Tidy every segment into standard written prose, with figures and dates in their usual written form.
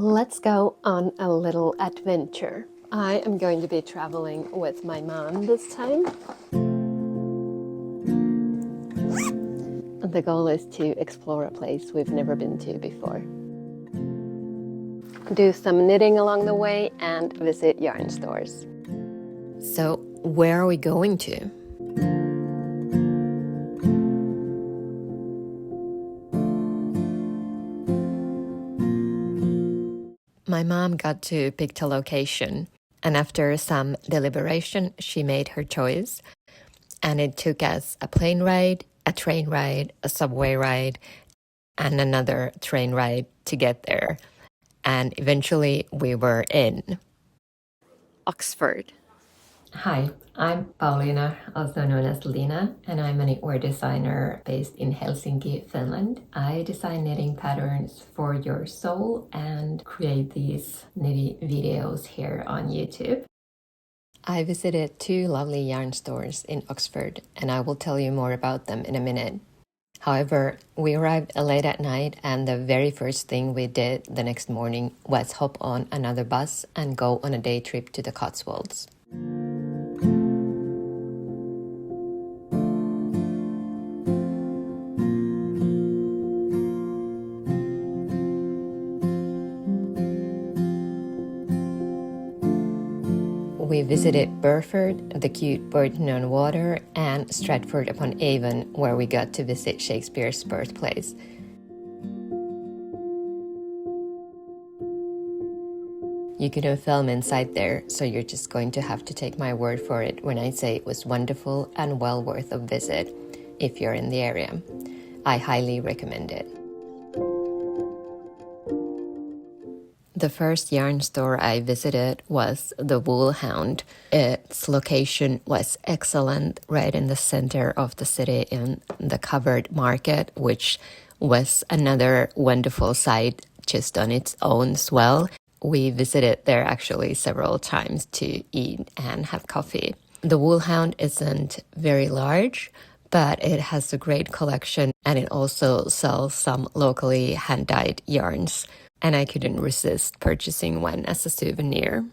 Let's go on a little adventure. I am going to be traveling with my mom this time. The goal is to explore a place we've never been to before. Do some knitting along the way and visit yarn stores. So, where are we going to? My mom got to pick the location, and after some deliberation, she made her choice. And it took us a plane ride, a train ride, a subway ride, and another train ride to get there. And eventually we were in Oxford. Hi, I'm Paulina, also known as Lina, and I'm a knitwear designer based in Helsinki, Finland. I design knitting patterns for your soul and create these knitting videos here on YouTube. I visited 2 lovely yarn stores in Oxford, and I will tell you more about them in a minute. However, we arrived late at night, and the very first thing we did the next morning was hop on another bus and go on a day trip to the Cotswolds. We visited Burford, the cute Bodleian Water, and Stratford-upon-Avon, where we got to visit Shakespeare's birthplace. You couldn't film inside there, so you're just going to have to take my word for it when I say it was wonderful and well worth a visit if you're in the area. I highly recommend it. The first yarn store I visited was the Woolhound. Its location was excellent, right in the center of the city in the covered market, which was another wonderful sight just on its own as well. We visited there actually several times to eat and have coffee. The Woolhound isn't very large, but it has a great collection, and it also sells some locally hand-dyed yarns. And I couldn't resist purchasing one as a souvenir.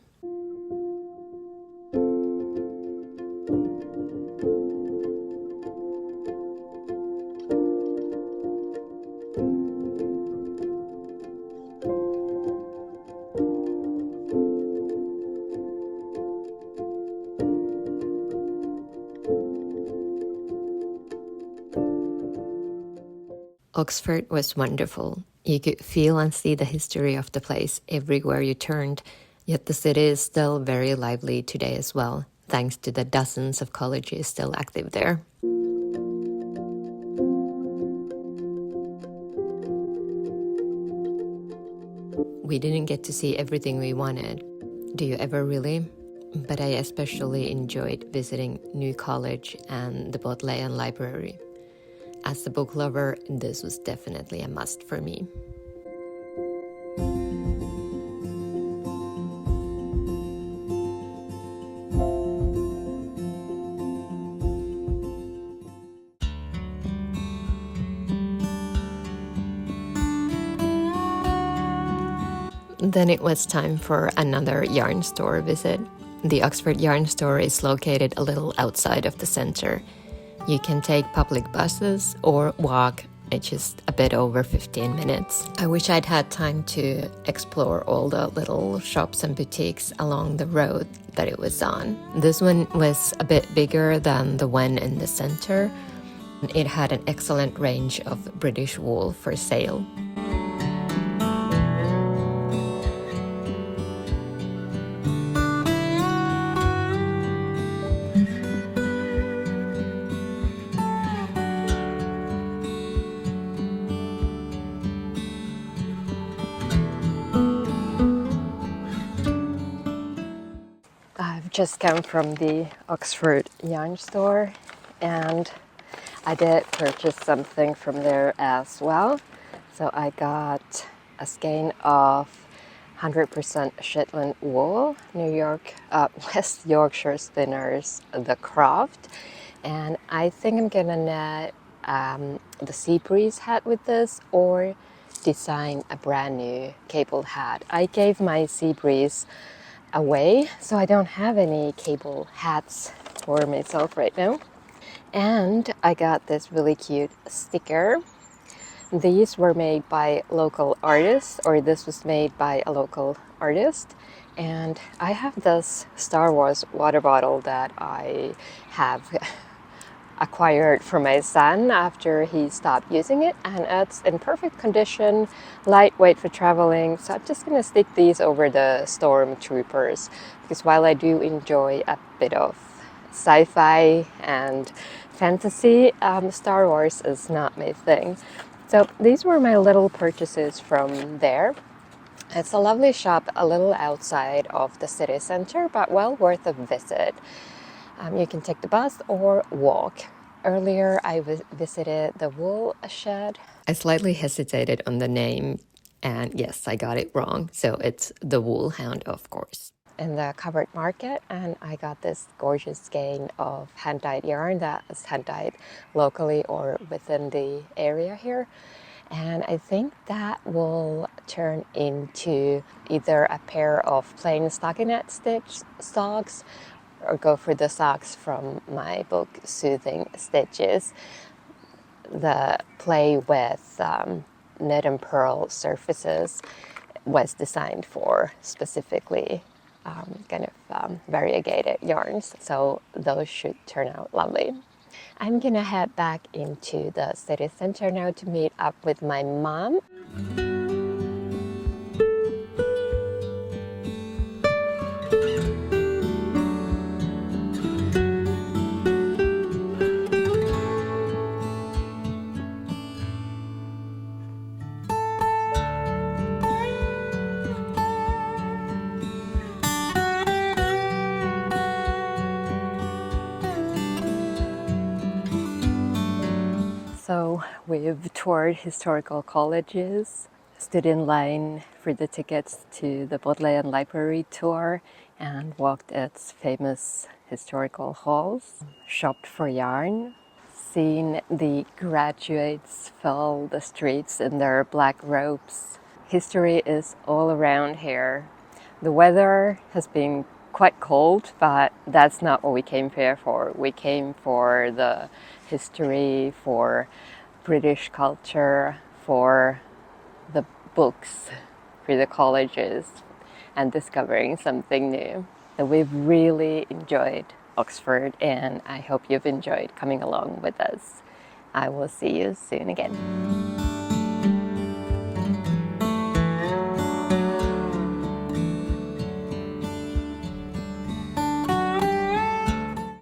Oxford was wonderful. You could feel and see the history of the place everywhere you turned, yet the city is still very lively today as well, thanks to the dozens of colleges still active there. We didn't get to see everything we wanted. Do you ever really? But I especially enjoyed visiting New College and the Bodleian Library. As a book lover, this was definitely a must for me. Then it was time for another yarn store visit. The Oxford yarn store is located a little outside of the center. You can take public buses or walk. It's just a bit over 15 minutes. I wish I'd had time to explore all the little shops and boutiques along the road that it was on. This one was a bit bigger than the one in the center. It had an excellent range of British wool for sale. I've just come from the Oxford yarn store and I did purchase something from there as well. So I got a skein of 100% Shetland wool, West Yorkshire Spinners, The Craft. And I think I'm gonna knit the sea breeze hat with this, or design a brand new cable hat. I gave my sea breeze away, so I don't have any cable hats for myself right now. And I got this really cute sticker. These were made by local artists, or this was made by a local artist. And I have this Star Wars water bottle that I have acquired for my son after he stopped using it, and it's in perfect condition, lightweight for traveling. So I'm just gonna stick these over the stormtroopers, because while I do enjoy a bit of sci-fi and fantasy, Star Wars is not my thing. So these were my little purchases from there. It's a lovely shop a little outside of the city center, but well worth a visit. You can take the bus or walk. Earlier, I visited the wool shed. I slightly hesitated on the name, and yes, I got it wrong. So it's the Woolhound, of course. In the covered market, and I got this gorgeous skein of hand-dyed yarn that is hand-dyed locally or within the area here. And I think that will turn into either a pair of plain stockinette stitch socks or go for the socks from my book Soothing Stitches. The play with knit and pearl surfaces was designed for specifically variegated yarns, so those should turn out lovely. I'm gonna head back into the city center now to meet up with my mom. So we've toured historical colleges, stood in line for the tickets to the Bodleian Library tour, and walked its famous historical halls, shopped for yarn, seen the graduates fill the streets in their black robes. History is all around here. The weather has been quite cold, but that's not what we came here for. We came for the history, for British culture, for the books, for the colleges, and discovering something new. So we've really enjoyed Oxford, and I hope you've enjoyed coming along with us. I will see you soon again.